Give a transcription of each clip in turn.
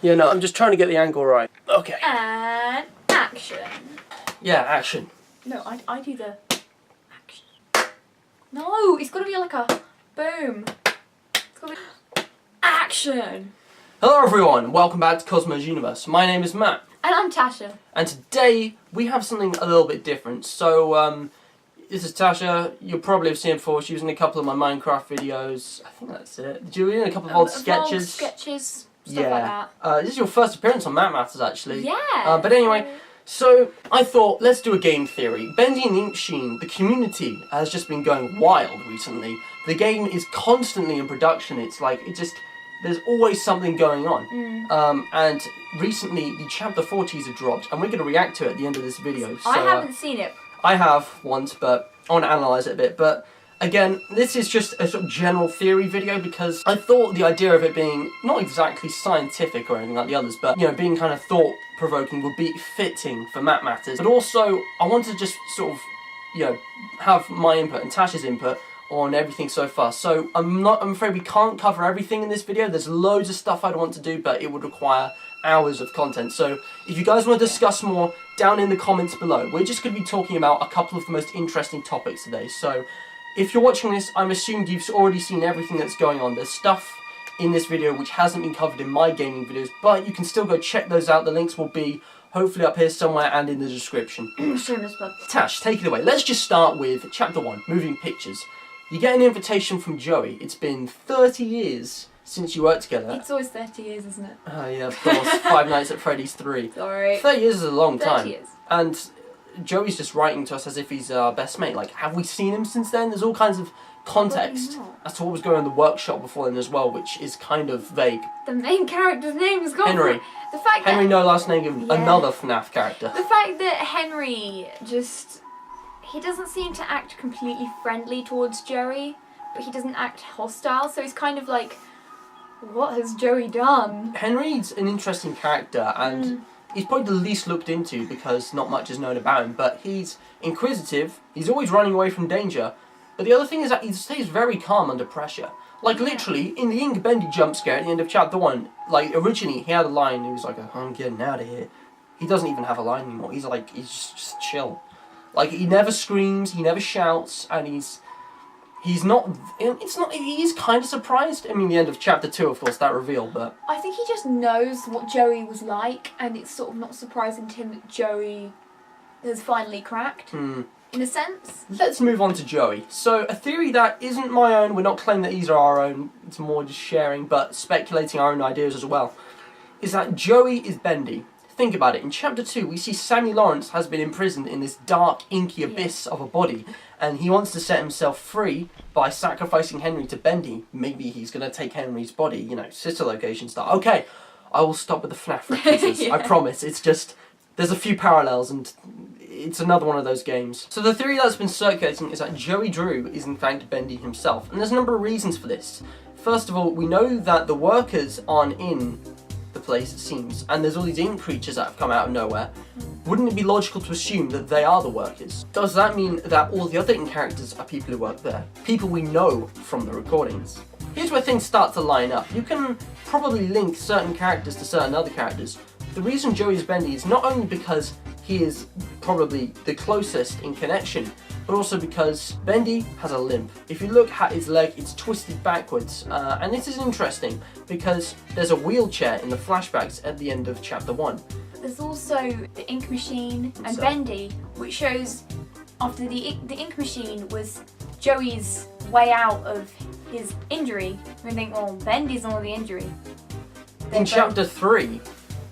Yeah, no, I'm just trying to get the angle right. Okay. And action. Yeah, action. No, I do the action. No, it's got to be like a boom. It's got to be action. Hello everyone, welcome back to Cosmo's Universe. My name is Matt. And I'm Tasha. And today we have something a little bit different. So, this is Tasha. You'll probably have seen her before. She was in a couple of my Minecraft videos. I think that's it. Did you in a couple of old sketches? Old sketches, stuff like that. This is your first appearance on Matt Matters, actually. Yeah. But anyway, so I thought, let's do a game theory. Bendy and the Ink Machine, the community has just been going wild recently. The game is constantly in production. It's like, there's always something going on. And recently, the Chapter 4 teaser dropped, and we're going to react to it at the end of this video. So, I haven't seen it. I have once, but I want to analyse it a bit. But again, this is just a sort of general theory video because I thought the idea of it being not exactly scientific or anything like the others, but, you know, being kind of thought-provoking would be fitting for Matt Matters. But also, I wanted to just sort of, you know, have my input and Tasha's input on everything so far. So I'm afraid we can't cover everything in this video. There's loads of stuff I'd want to do, but it would require hours of content. So if you guys want to discuss more, down in the comments below. We're just going to be talking about a couple of the most interesting topics today. So if you're watching this, I'm assuming you've already seen everything that's going on. There's stuff in this video which hasn't been covered in my gaming videos, but you can still go check those out. The links will be hopefully up here somewhere and in the description. Tash, take it away. Let's just start with Chapter 1, Moving Pictures. You get an invitation from Joey. It's been 30 years since you worked together. It's always 30 years, isn't it? Oh yeah, of course. Five Nights at Freddy's 3. Sorry. 30 years is a long 30 time. years. And Joey's just writing to us as if he's our best mate. Like, have we seen him since then? There's all kinds of context as to what was going on in the workshop before then as well, which is kind of vague. The main character's name is gone. Henry. The fact Henry, that, no last name, another FNAF character. The fact that Henry just... He doesn't seem to act completely friendly towards Joey, but he doesn't act hostile, so he's kind of like, what has Joey done? Henry's an interesting character, and he's probably the least looked into because not much is known about him, but he's inquisitive, he's always running away from danger, but the other thing is that he stays very calm under pressure. Like, literally, in the Ink Bendy jump scare at the end of Chapter 1, like, originally he had a line, he was like, I'm getting out of here. He doesn't even have a line anymore, he's just chill. Like, he never screams, he never shouts, and he is kind of surprised. I mean, the end of Chapter 2, of course, that reveal, but... I think he just knows what Joey was like, and it's sort of not surprising to him that Joey has finally cracked, in a sense. Let's move on to Joey. So, a theory that isn't my own, we're not claiming that these are our own, it's more just sharing, but speculating our own ideas as well, is that Joey is Bendy. Think about it, in Chapter 2 we see Sammy Lawrence has been imprisoned in this dark, inky abyss of a body, and he wants to set himself free by sacrificing Henry to Bendy. Maybe he's going to take Henry's body, you know, sister location style. Okay, I will stop with the FNAF references, I promise. It's just, there's a few parallels and it's another one of those games. So the theory that's been circulating is that Joey Drew is in fact Bendy himself, and there's a number of reasons for this. First of all, we know that the workers aren't in the place, it seems, and there's all these ink creatures that have come out of nowhere. Wouldn't it be logical to assume that they are the workers? Does that mean that all the other ink characters are people who work there? People we know from the recordings? Here's where things start to line up. You can probably link certain characters to certain other characters. The reason Joey is Bendy is not only because he is probably the closest in connection, but also because Bendy has a limp. If you look at his leg, it's twisted backwards, and this is interesting because there's a wheelchair in the flashbacks at the end of Chapter 1. There's also the Ink Machine and Bendy, which shows after the Ink Machine was Joey's way out of his injury. We think, well, Bendy's all the injury. In Chapter 3,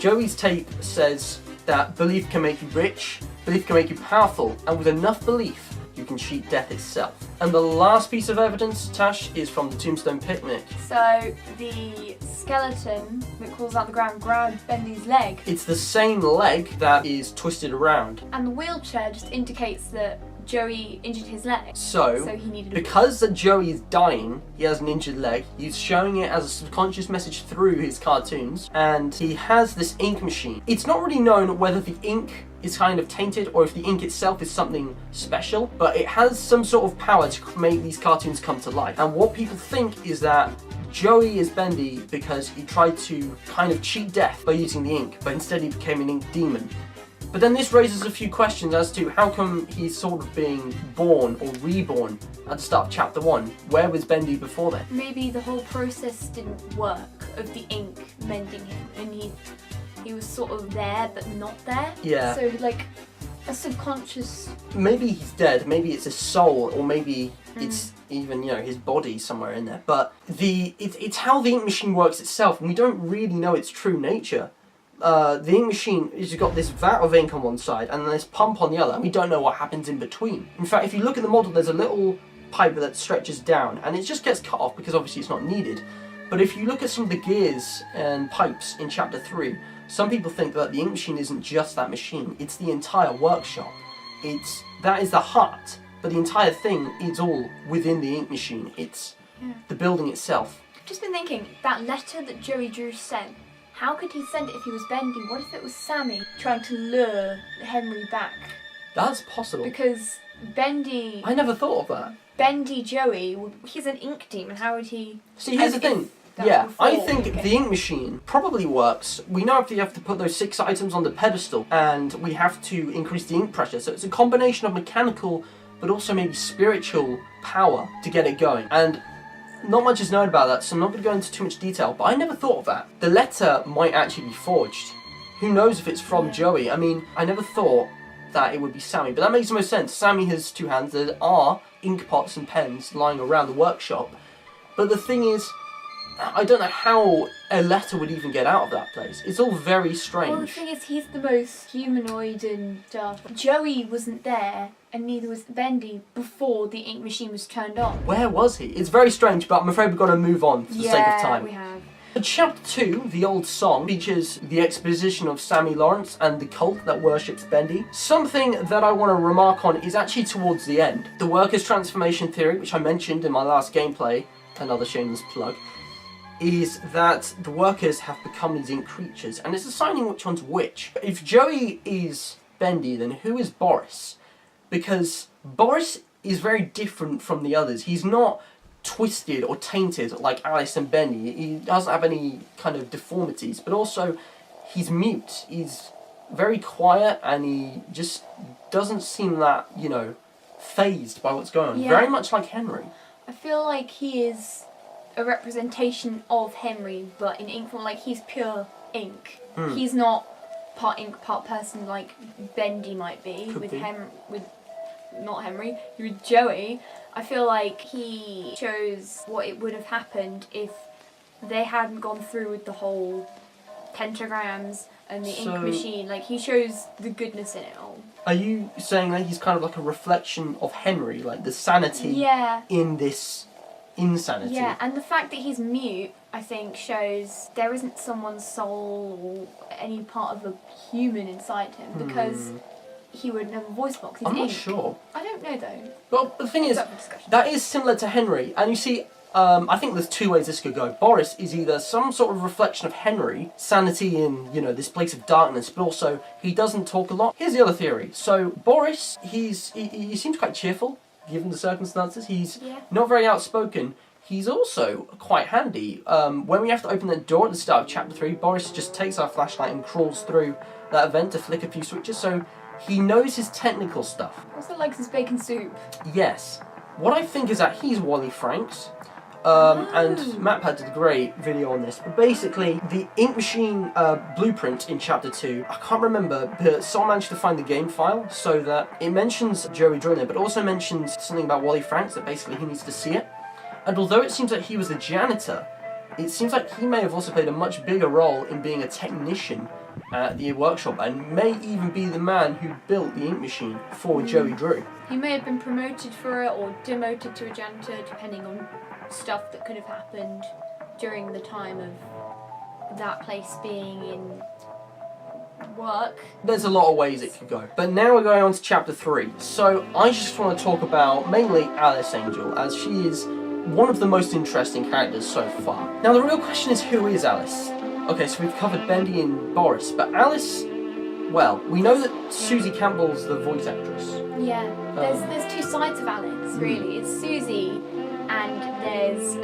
Joey's tape says that belief can make you rich, belief can make you powerful, and with enough belief, you can cheat death itself. And the last piece of evidence, Tash, is from the Tombstone Picnic. So, the skeleton that crawls out the ground grabbed Bendy's leg. It's the same leg that is twisted around. And the wheelchair just indicates that Joey injured his leg. So he needed because that Joey is dying, he has an injured leg, he's showing it as a subconscious message through his cartoons, and he has this ink machine. It's not really known whether the ink is kind of tainted or if the ink itself is something special, but it has some sort of power to make these cartoons come to life. And what people think is that Joey is Bendy because he tried to kind of cheat death by using the ink, but instead he became an ink demon. But then this raises a few questions as to how come he's sort of being born or reborn at the start of chapter 1. Where was Bendy before then? Maybe the whole process didn't work of the ink mending him, and he was sort of there but not there. Yeah. So like a subconscious. Maybe he's dead, maybe it's his soul, or maybe it's even, his body somewhere in there. But it's how the ink machine works itself, and we don't really know its true nature. The ink machine has got this vat of ink on one side and then this pump on the other, and we don't know what happens in between. In fact, if you look at the model, there's a little pipe that stretches down, and it just gets cut off because obviously it's not needed. But if you look at some of the gears and pipes in chapter 3, some people think that the ink machine isn't just that machine, it's the entire workshop. That is the heart, but the entire thing is all within the ink machine. It's the building itself. I've just been thinking, that letter that Joey Drew sent, how could he send it if he was Bendy? What if it was Sammy trying to lure Henry back? That's possible. Because Bendy... I never thought of that. Bendy Joey, he's an ink demon, how would he... See, here's the thing. Yeah, I think the ink machine probably works. We know if you have to put those 6 items on the pedestal, and we have to increase the ink pressure. So it's a combination of mechanical, but also maybe spiritual power to get it going. And not much is known about that, so I'm not going to go into too much detail, but I never thought of that. The letter might actually be forged. Who knows if it's from Joey? I mean, I never thought that it would be Sammy, but that makes the most sense. Sammy has 2 hands. There are ink pots and pens lying around the workshop. But the thing is, I don't know how a letter would even get out of that place. It's all very strange. Well, the thing is, he's the most humanoid and stuff. Joey wasn't there, and neither was Bendy before the ink machine was turned on. Where was he? It's very strange, but I'm afraid we've got to move on for the sake of time. We have. Chapter 2, The Old Song, features the exposition of Sammy Lawrence and the cult that worships Bendy. Something that I want to remark on is actually towards the end. The workers' transformation theory, which I mentioned in my last gameplay, another shameless plug, is that the workers have become these ink creatures, and it's assigning which one's which. If Joey is Bendy, then who is Boris? Because Boris is very different from the others. He's not twisted or tainted like Alice and Bendy. He doesn't have any kind of deformities, but also he's mute. He's very quiet, and he just doesn't seem that, phased by what's going on. Yeah. Very much like Henry. I feel like he is a representation of Henry, but in ink form. Like, he's pure ink. He's not part ink, part person like Bendy might be. Could be. Not Henry, with Joey. I feel like he shows what it would have happened if they hadn't gone through with the whole pentagrams and the ink machine. Like, he shows the goodness in it all. Are you saying that he's kind of like a reflection of Henry, like the sanity in this insanity? Yeah, and the fact that he's mute, I think, shows there isn't someone's soul or any part of a human inside him, because he wouldn't have a voice box. He's I'm not ink. sure. I don't know though. Well, the thing is, that is similar to Henry, and you see, I think there's 2 ways this could go. Boris is either some sort of reflection of Henry, sanity in, this place of darkness, but also he doesn't talk a lot. Here's the other theory. So Boris, he seems quite cheerful, given the circumstances. He's not very outspoken. He's also quite handy. When we have to open that door at the start of chapter 3, Boris just takes our flashlight and crawls through that event to flick a few switches, so he knows his technical stuff. Also likes his bacon soup. Yes. What I think is that he's Wally Franks, and MatPat did a great video on this, but basically the ink machine blueprint in chapter 2, I can't remember, but someone managed to find the game file so that it mentions Joey Drew in it, but also mentions something about Wally Franks, that basically he needs to see it. And although it seems like he was the janitor, it seems like he may have also played a much bigger role in being a technician at the workshop, and may even be the man who built the ink machine for Joey Drew. He may have been promoted for it or demoted to a janitor, depending on stuff that could have happened during the time of that place being in work. There's a lot of ways it could go. But now we're going on to chapter 3. So I just want to talk about mainly Alice Angel, as she is one of the most interesting characters so far. Now the real question is, who is Alice? Okay, so we've covered Bendy and Boris, but Alice, well, we know that Susie Campbell's the voice actress. Yeah, there's 2 sides of Alice, really. It's Susie, and there's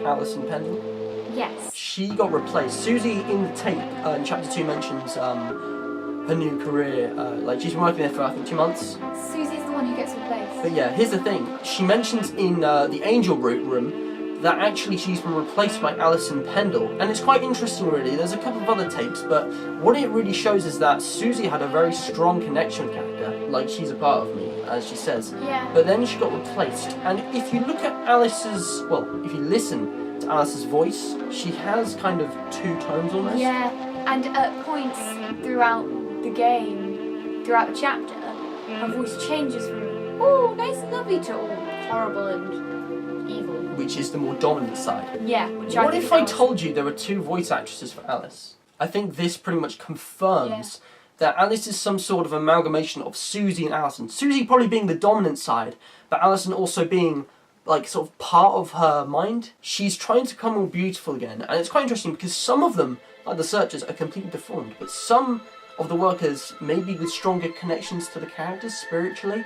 Alison Pendle? Yes. She got replaced. Susie in the tape in chapter 2 mentions her new career. Like she's been working there for I think 2 months. Susie's the one who gets replaced. But yeah, here's the thing. She mentions in the Angel room that actually she's been replaced by Alison Pendle. And it's quite interesting really. There's a couple of other tapes, but what it really shows is that Susie had a very strong connection with character. Like, she's a part of me, as she says. Yeah. But then she got replaced. And if you look at Alice's, well, if you listen to Alice's voice, she has kind of 2 tones almost. Yeah, and at points throughout the game, throughout the chapter, her voice changes from, oh, nice and lovely to, oh, horrible and evil. Which is the more dominant side. Yeah, which I What think if I was- told you there were 2 voice actresses for Alice? I think this pretty much confirms that Alice is some sort of amalgamation of Susie and Alison. Susie probably being the dominant side, but Alison also being like sort of part of her mind. She's trying to become more beautiful again, and it's quite interesting because some of them, like the searchers, are completely deformed, but some of the workers, maybe with stronger connections to the characters spiritually,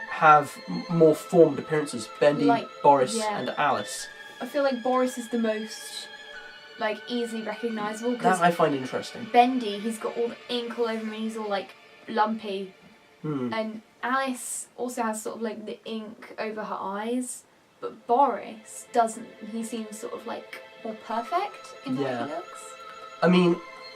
have more formed appearances. Bendy, Like, Boris, yeah. and Alice. I feel like Boris is the most, like, easily recognisable, That because I find interesting. Bendy, he's got all the ink all over him and he's all, like, lumpy. And Alice also has sort of, like, the ink over her eyes, but Boris doesn't. He seems sort of, like, more perfect in how Yeah. he looks. I mean,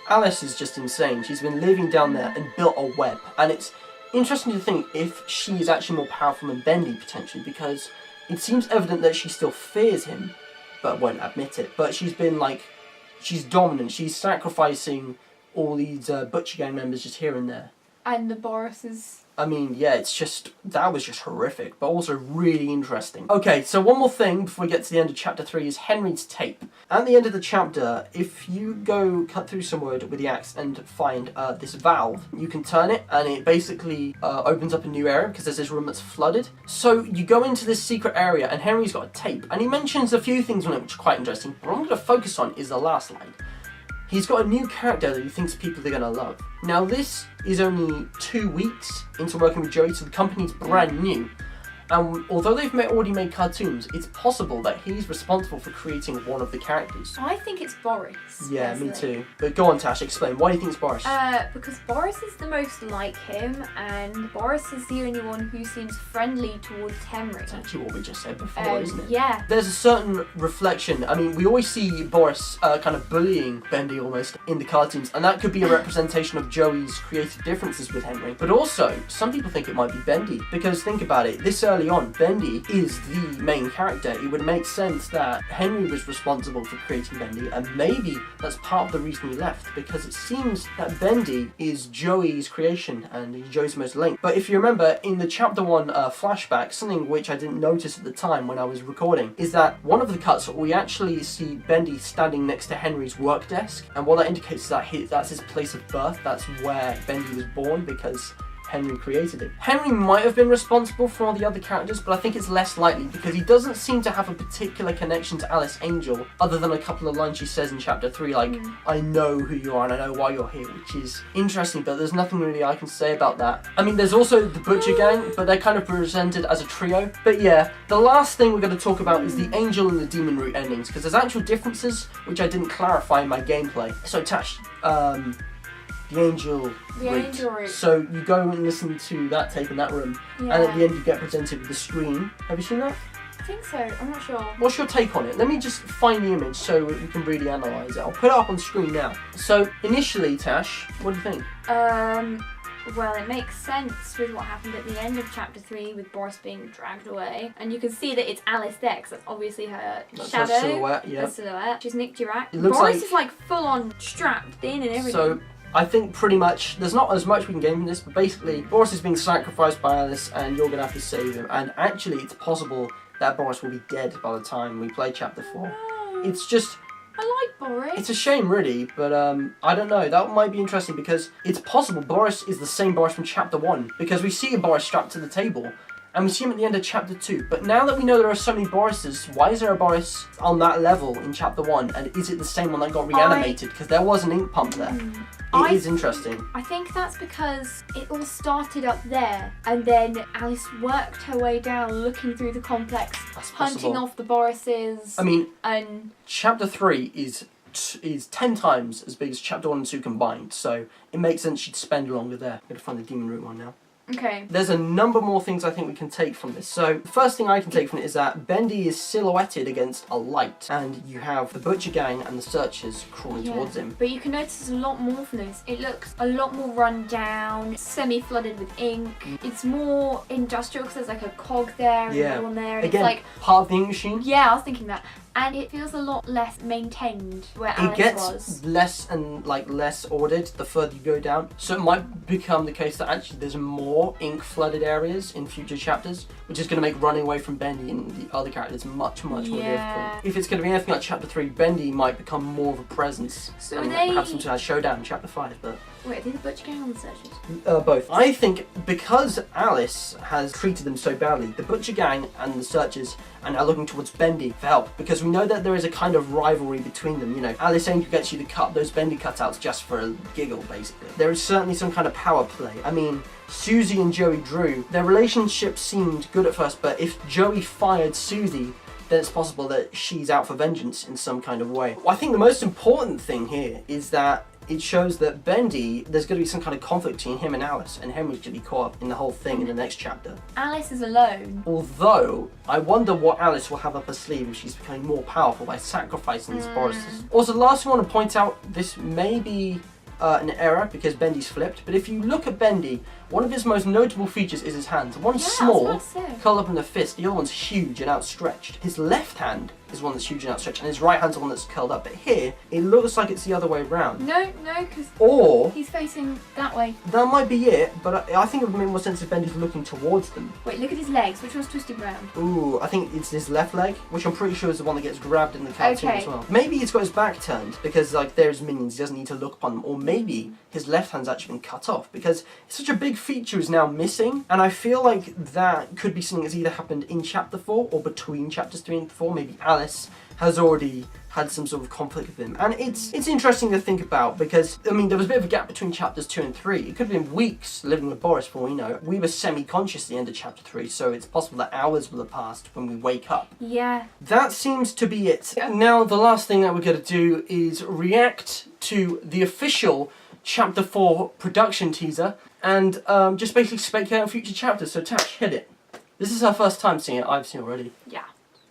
Alice is just insane. She's been living down there and built a web. And it's interesting to think if she is actually more powerful than Bendy, potentially, because it seems evident that she still fears him, but won't admit it. But she's been, like, she's dominant. She's sacrificing all these Butcher Gang members just here and there. And the Boris is... I mean, yeah, it's just, that was just horrific, but also really interesting. Okay, so one more thing before we get to the end of chapter 3 is Henry's tape. At the end of the chapter, if you go cut through some wood with the axe and find this valve, you can turn it, and it basically opens up a new area, because there's this room that's flooded. So you go into this secret area, and Henry's got a tape, and he mentions a few things on it which are quite interesting, but what I'm going to focus on is the last line. He's got a new character that he thinks people are going to love. Now this is only 2 weeks into working with Joey, so the company's brand new. And although they've already made cartoons, it's possible that he's responsible for creating one of the characters. I think it's Boris. Yeah, me personally. too. But go on, Tash, explain. Why do you think it's Boris? Because Boris is the most like him, and Boris is the only one who seems friendly towards Henry. That's actually what we just said before, isn't it? Yeah. There's a certain reflection. I mean, we always see Boris kind of bullying Bendy almost in the cartoons, and that could be a representation of Joey's creative differences with Henry. But also, some people think it might be Bendy, because think about it, this early on, Bendy is the main character. It would make sense that Henry was responsible for creating Bendy, and maybe that's part of the reason he left, because it seems that Bendy is Joey's creation and he's Joey's most linked. But if you remember, in the chapter 1 flashback, something which I didn't notice at the time when I was recording, is that one of the cuts we actually see Bendy standing next to Henry's work desk, and what that indicates is that that's his place of birth. That's where Bendy was born, because Henry created it. Henry might have been responsible for all the other characters, but I think it's less likely because he doesn't seem to have a particular connection to Alice Angel, other than a couple of lines she says in chapter 3, like, I know who you are and I know why you're here, which is interesting, but there's nothing really I can say about that. I mean, there's also the Butcher Gang, but they're kind of presented as a trio. But yeah, the last thing we're going to talk about is the Angel and the Demon Root endings, because there's actual differences which I didn't clarify in my gameplay. So Tash, the Angel Root. So you go and listen to that tape in that room, and at the end you get presented with the screen. Have you seen that? I think so, I'm not sure. What's your take on it? Let me just find the image so we can really analyse it. I'll put it up on screen now. So initially, Tash, what do you think? Well, it makes sense with what happened at the end of chapter 3 with Boris being dragged away. And you can see that it's Alice there, because that's obviously her shadow. Her silhouette, yeah. Her silhouette. She's Nick Durack. It looks Boris like- is like full on strapped in and everything. So I think pretty much, there's not as much we can gain from this, but basically Boris is being sacrificed by Alice and you're going to have to save him. And actually it's possible that Boris will be dead by the time we play chapter 4. No, It's just, I like Boris. it's a shame really, but I don't know, that might be interesting because it's possible Boris is the same Boris from chapter 1, because we see a Boris strapped to the table and we see him at the end of chapter 2. But now that we know there are so many Borises, why is there a Boris on that level in chapter 1, and is it the same one that got reanimated? Because there was an ink pump there. It is interesting. I think that's because it all started up there, and then Alice worked her way down, looking through the complex, That's hunting possible. off the Borises. I mean, and Chapter 3 is 10 times as big as Chapter 1 and 2 combined, so it makes sense she'd spend longer there. I'm going to find the Demon Root one now. okay. There's a number more things I think we can take from this. So, the first thing I can take from it is that Bendy is silhouetted against a light, and you have the Butcher Gang and the Searchers crawling towards him. But you can notice there's a lot more from this. It looks a lot more run down, semi-flooded with ink. It's more industrial because there's like a cog there and Yeah. one there, and Again, it's like, part of the ink machine. yeah, I was thinking that. And it feels a lot less maintained where Alice It gets was. less and less ordered the further you go down. So it might become the case that actually there's more ink flooded areas in future chapters, which is going to make running away from Bendy and the other characters much more difficult. If it's going to be anything like Chapter 3, Bendy might become more of a presence. So and they... have some sort of showdown in Chapter 5, but... Wait, are they the Butcher Gang or the Searchers? Both. I think because Alice has treated them so badly, the Butcher Gang and the Searchers are now looking towards Bendy for help, because we know that there is a kind of rivalry between them. You know, Alice aims to get you to cut those Bendy cutouts just for a giggle, basically. There is certainly some kind of power play. I mean, Susie and Joey Drew, their relationship seemed good at first, but if Joey fired Susie, then it's possible that she's out for vengeance in some kind of way. I think the most important thing here is that it shows that Bendy, there's going to be some kind of conflict between him and Alice, and Henry's going to be caught up in the whole thing in the next chapter. Alice is alone. Although, I wonder what Alice will have up her sleeve if she's becoming more powerful by sacrificing these Borises. Also, the last thing I want to point out, this may be an error because Bendy's flipped, but if you look at Bendy, one of his most notable features is his hands. One's small, curled up in a fist, the other one's huge and outstretched. His left hand is one that's huge and outstretched, and his right hand's the one that's curled up. But here, it looks like it's the other way around. No, because Or he's facing that way. that might be it, but I think it would make more sense if Bendy's looking towards them. Wait, look at his legs. Which one's twisted round? Ooh, I think it's his left leg, which I'm pretty sure is the one that gets grabbed in the cartoon as well. Maybe he's got his back turned because there's minions, he doesn't need to look upon them. Or maybe his left hand's actually been cut off because such a big feature is now missing, and I feel like that could be something that's either happened in Chapter 4 or between Chapters 3 and 4. Maybe Alice has already had some sort of conflict with him, and it's interesting to think about because, I mean, there was a bit of a gap between Chapters 2 and 3. It could have been weeks living with Boris for all we know. We were semi-conscious at the end of Chapter 3, so it's possible that hours will have passed when we wake up. Yeah. That seems to be it. Now, the last thing that we're going to do is react to the official Chapter 4 production teaser, and just basically speculate on future chapters. So Tash, hit it. This is our first time seeing it. I've seen it already. Yeah.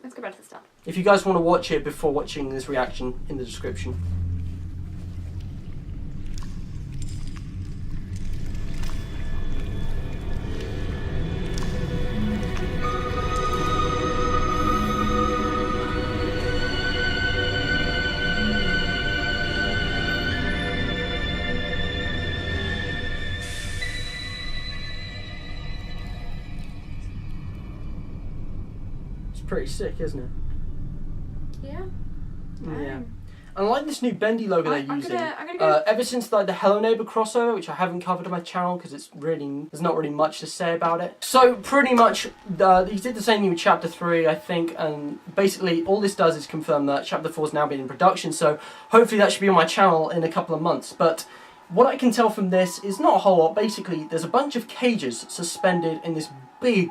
Let's go back to the start. If you guys want to watch it before watching this reaction, in the description. Pretty sick, isn't it? Yeah. Yeah. I like this new Bendy logo they're using. I'm gonna go. Ever since the Hello Neighbor crossover, which I haven't covered on my channel because there's not really much to say about it. So pretty much, he did the same thing with Chapter 3, I think, and basically all this does is confirm that Chapter 4 has now been in production. So hopefully that should be on my channel in a couple of months. But what I can tell from this is not a whole lot. Basically, there's a bunch of cages suspended in this big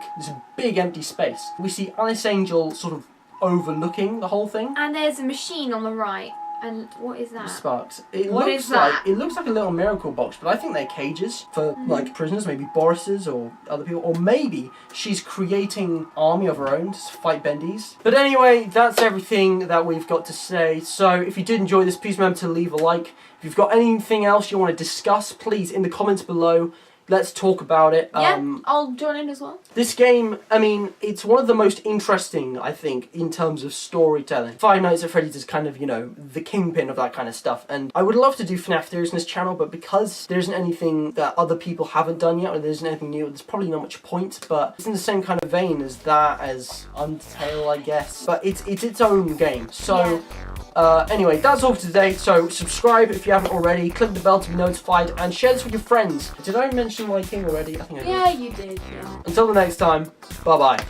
empty space. We see Alice Angel sort of overlooking the whole thing. And there's a machine on the right. And what is that? Sparks. What is that? It looks like a little miracle box, but I think they're cages for like prisoners, maybe Boris's or other people, or maybe she's creating army of her own to fight Bendy's. But anyway, that's everything that we've got to say. So if you did enjoy this, please remember to leave a like. If you've got anything else you want to discuss, please in the comments below. Let's talk about it. Yeah, I'll join in as well. This game, I mean, it's one of the most interesting, I think, in terms of storytelling. Five Nights at Freddy's is kind of, you know, the kingpin of that kind of stuff. And I would love to do FNAF theories on this channel, but because there isn't anything that other people haven't done yet, or there isn't anything new, there's probably not much point. But it's in the same kind of vein as that, as Undertale, I guess. But it's its own game. So... anyway, that's all for today, so subscribe if you haven't already, click the bell to be notified, and share this with your friends. Did I mention liking already? I think I did. Yeah, you did. Yeah. Until the next time, bye-bye.